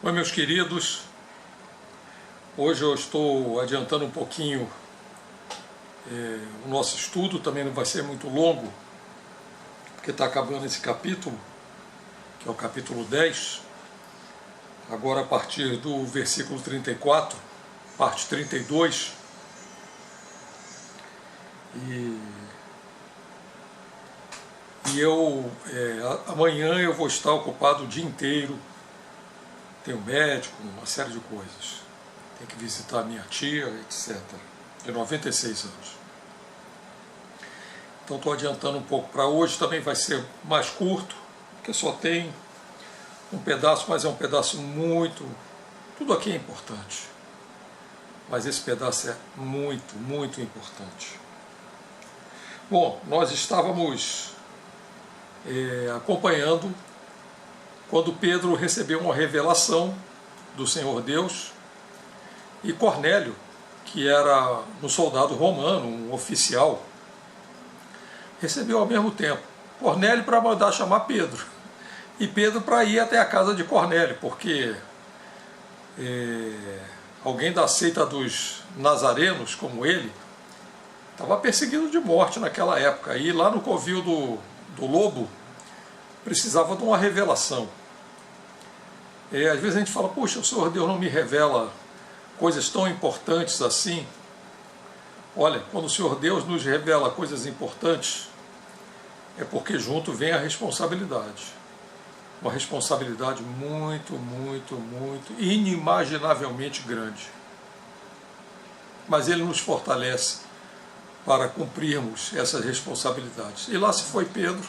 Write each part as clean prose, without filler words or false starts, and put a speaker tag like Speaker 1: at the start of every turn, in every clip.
Speaker 1: Oi, meus queridos, hoje eu estou adiantando um pouquinho o nosso estudo, também não vai ser muito longo, porque está acabando esse capítulo, que é o capítulo 10, agora a partir do versículo 34, parte 32, amanhã eu vou estar ocupado o dia inteiro. Tenho médico, uma série de coisas. Tenho que visitar minha tia, etc. De 96 anos. Então estou adiantando um pouco para hoje. Também vai ser mais curto, porque só tem um pedaço, mas é um pedaço muito... Tudo aqui é importante. Mas esse pedaço é muito, muito importante. Bom, nós estávamos acompanhando quando Pedro recebeu uma revelação do Senhor Deus, e Cornélio, que era um soldado romano, um oficial, recebeu ao mesmo tempo. Cornélio para mandar chamar Pedro, e Pedro para ir até a casa de Cornélio, porque alguém da seita dos nazarenos, como ele, estava perseguido de morte naquela época, e lá no covil do lobo precisava de uma revelação. Às vezes a gente fala, puxa, o Senhor Deus não me revela coisas tão importantes assim. Olha, quando o Senhor Deus nos revela coisas importantes, é porque junto vem a responsabilidade. Uma responsabilidade muito, muito, muito, inimaginavelmente grande. Mas Ele nos fortalece para cumprirmos essas responsabilidades. E lá se foi Pedro,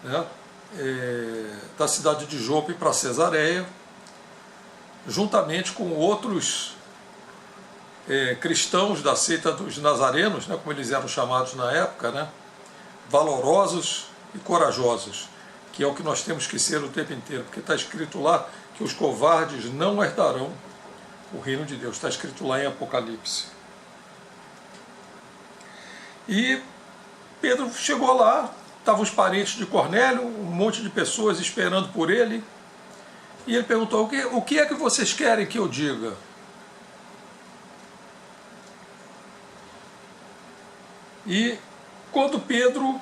Speaker 1: né? Da cidade de Jope para Cesareia, juntamente com outros cristãos da seita dos nazarenos, né, como eles eram chamados na época, né, valorosos e corajosos, que é o que nós temos que ser o tempo inteiro, porque está escrito lá que os covardes não herdarão o reino de Deus, está escrito lá em Apocalipse. E Pedro chegou lá, estavam os parentes de Cornélio, um monte de pessoas esperando por ele, e ele perguntou, o que é que vocês querem que eu diga? E quando Pedro,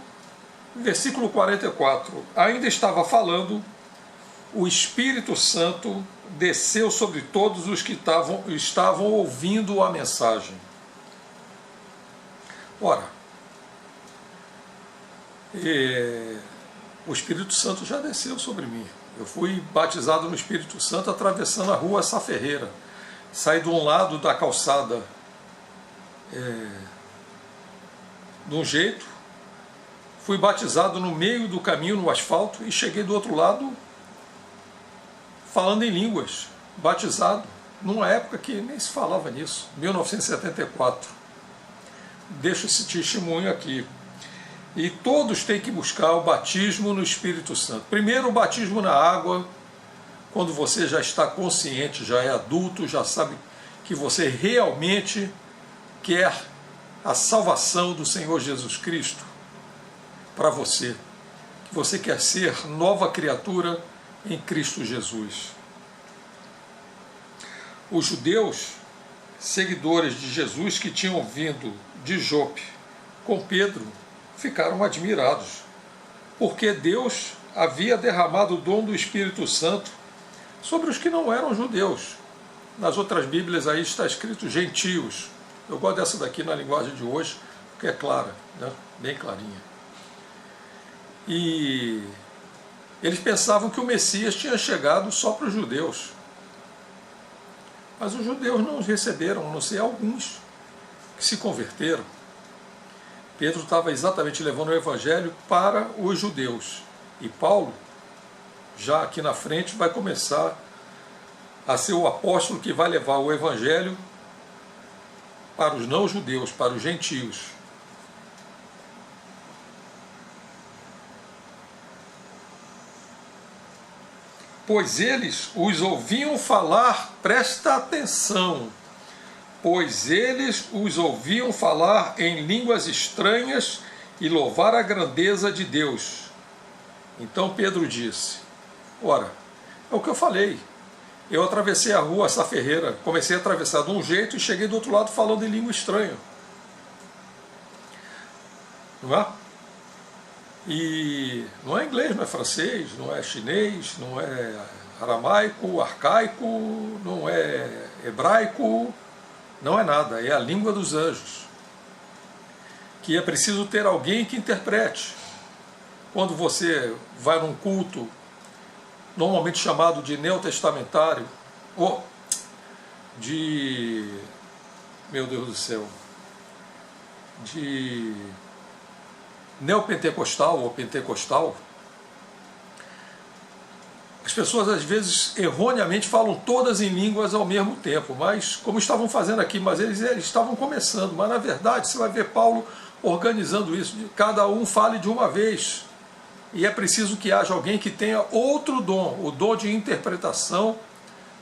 Speaker 1: versículo 44, ainda estava falando, o Espírito Santo desceu sobre todos os que estavam ouvindo a mensagem. Ora, o Espírito Santo já desceu sobre mim. Eu fui batizado no Espírito Santo atravessando a rua Sá Ferreira. Saí de um lado da calçada de um jeito, fui batizado no meio do caminho, no asfalto, e cheguei do outro lado falando em línguas, batizado, numa época que nem se falava nisso, 1974. Deixo esse testemunho aqui. E todos têm que buscar o batismo no Espírito Santo. Primeiro o batismo na água, quando você já está consciente, já é adulto, já sabe que você realmente quer a salvação do Senhor Jesus Cristo para você. Que você quer ser nova criatura em Cristo Jesus. Os judeus, seguidores de Jesus, que tinham vindo de Jope com Pedro, ficaram admirados, porque Deus havia derramado o dom do Espírito Santo sobre os que não eram judeus. Nas outras Bíblias aí está escrito gentios. Eu gosto dessa daqui na linguagem de hoje, porque é clara, né? Bem clarinha. E eles pensavam que o Messias tinha chegado só para os judeus. Mas os judeus não receberam, a não ser alguns que se converteram. Pedro estava exatamente levando o Evangelho para os judeus. E Paulo, já aqui na frente, vai começar a ser o apóstolo que vai levar o Evangelho para os não-judeus, para os gentios. Pois eles os ouviam falar, presta atenção, pois eles os ouviam falar em línguas estranhas e louvar a grandeza de Deus. Então Pedro disse, ora, É o que eu falei. Eu atravessei a rua, essa Ferreira, comecei a atravessar de um jeito e cheguei do outro lado falando em língua estranha. Não é? E não é inglês, não é francês, não é chinês, não é aramaico, arcaico, não é hebraico, não é nada, é a língua dos anjos. Que é preciso ter alguém que interprete. Quando você vai num culto, normalmente chamado de neotestamentário, ou de, meu Deus do céu, de neopentecostal ou pentecostal, as pessoas às vezes erroneamente falam todas em línguas ao mesmo tempo, mas como estavam fazendo aqui, mas eles estavam começando, mas na verdade você vai ver Paulo organizando isso, cada um fale de uma vez, e é preciso que haja alguém que tenha outro dom, o dom de interpretação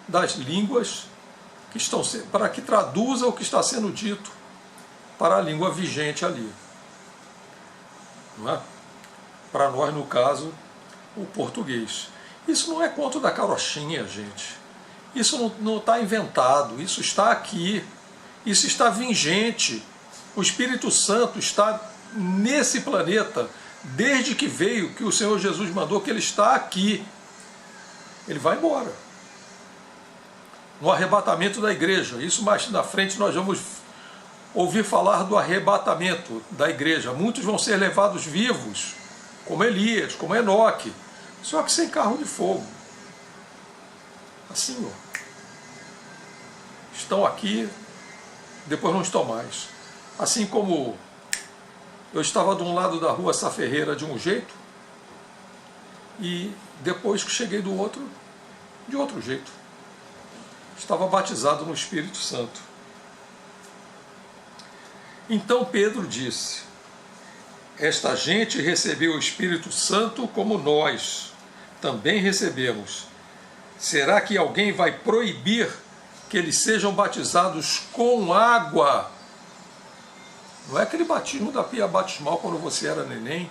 Speaker 1: das línguas que estão, para que traduza o que está sendo dito para a língua vigente ali. Não é? Para nós, no caso, o português. Isso não é conto da carochinha, gente. Isso não está inventado, isso está aqui, isso está vigente. O Espírito Santo está nesse planeta, desde que veio, que o Senhor Jesus mandou, que ele está aqui. Ele vai embora. No arrebatamento da igreja. Isso mais na frente nós vamos ouvir falar do arrebatamento da igreja. Muitos vão ser levados vivos, como Elias, como Enoque, só que sem carro de fogo. Assim, ó. Estão aqui, depois não estão mais. Assim como eu estava de um lado da rua Saferreira de um jeito, e depois que cheguei do outro, de outro jeito. Estava batizado no Espírito Santo. Então Pedro disse: esta gente recebeu o Espírito Santo como nós também recebemos. Será que alguém vai proibir que eles sejam batizados com água? Não é aquele batismo da pia batismal quando você era neném,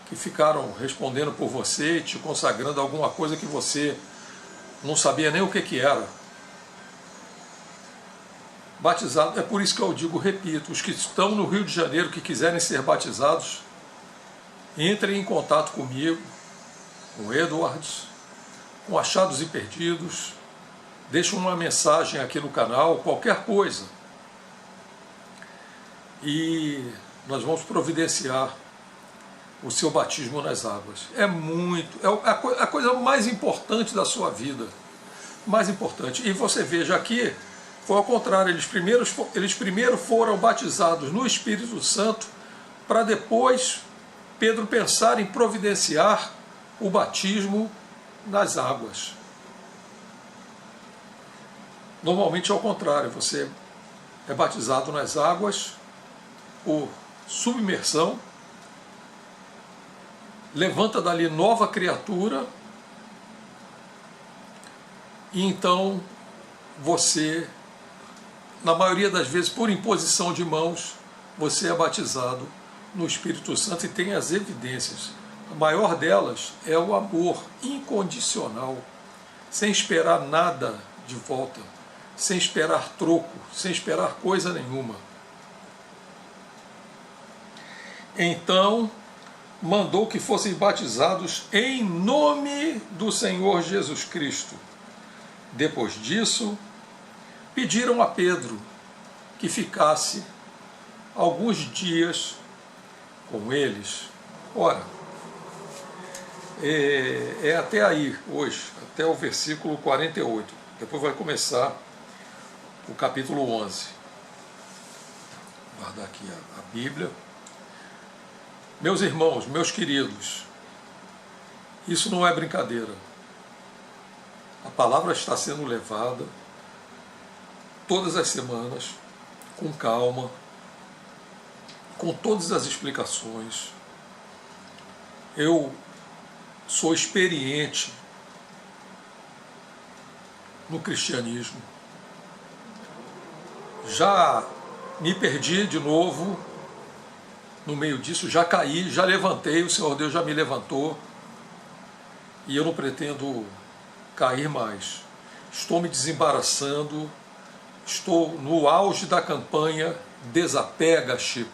Speaker 1: que ficaram respondendo por você, te consagrando alguma coisa que você não sabia nem o que era. Batizado, é por isso que eu digo, repito, os que estão no Rio de Janeiro, que quiserem ser batizados, entrem em contato comigo, com o Edwards, com Achados e Perdidos, deixem uma mensagem aqui no canal, qualquer coisa. E nós vamos providenciar o seu batismo nas águas. É a coisa mais importante da sua vida. Mais importante. E você veja aqui, foi ao contrário, eles primeiro foram batizados no Espírito Santo, para depois Pedro pensar em providenciar o batismo nas águas. Normalmente é ao contrário, você é batizado nas águas por submersão, levanta dali nova criatura, e então você, na maioria das vezes, por imposição de mãos, você é batizado no Espírito Santo e tem as evidências. A maior delas é o amor incondicional, sem esperar nada de volta, sem esperar troco, sem esperar coisa nenhuma. Então, mandou que fossem batizados em nome do Senhor Jesus Cristo. Depois disso, pediram a Pedro que ficasse alguns dias com eles. Ora, é até aí, hoje, até o versículo 48. Depois vai começar o capítulo 11. Vou guardar aqui a Bíblia. Meus irmãos, meus queridos, isso não é brincadeira. A palavra está sendo levada todas as semanas, com calma, com todas as explicações. Eu sou experiente no cristianismo. Já me perdi de novo no meio disso, já caí, já levantei, o Senhor Deus já me levantou, e eu não pretendo cair mais. Estou me desembaraçando, estou no auge da campanha Desapega, Chico,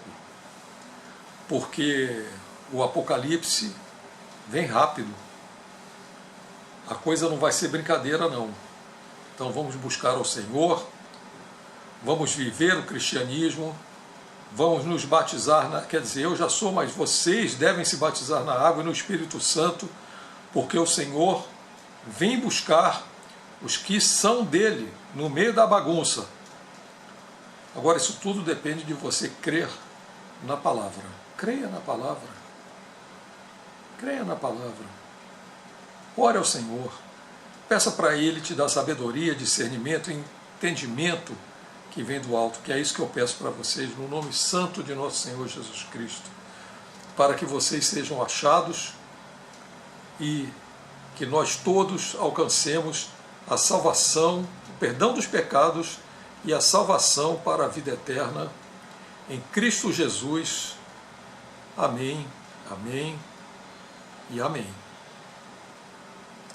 Speaker 1: porque o Apocalipse vem rápido. A coisa não vai ser brincadeira, não. Então vamos buscar ao Senhor, vamos viver o cristianismo, vamos nos batizar, quer dizer, eu já sou, mas vocês devem se batizar na água e no Espírito Santo, porque o Senhor vem buscar os que são dele, no meio da bagunça. Agora, isso tudo depende de você crer na palavra. Creia na palavra. Creia na palavra. Ore ao Senhor. Peça para Ele te dar sabedoria, discernimento, entendimento que vem do alto, que é isso que eu peço para vocês, no nome santo de nosso Senhor Jesus Cristo, para que vocês sejam achados e que nós todos alcancemos a salvação, o perdão dos pecados e a salvação para a vida eterna em Cristo Jesus. Amém, amém e amém.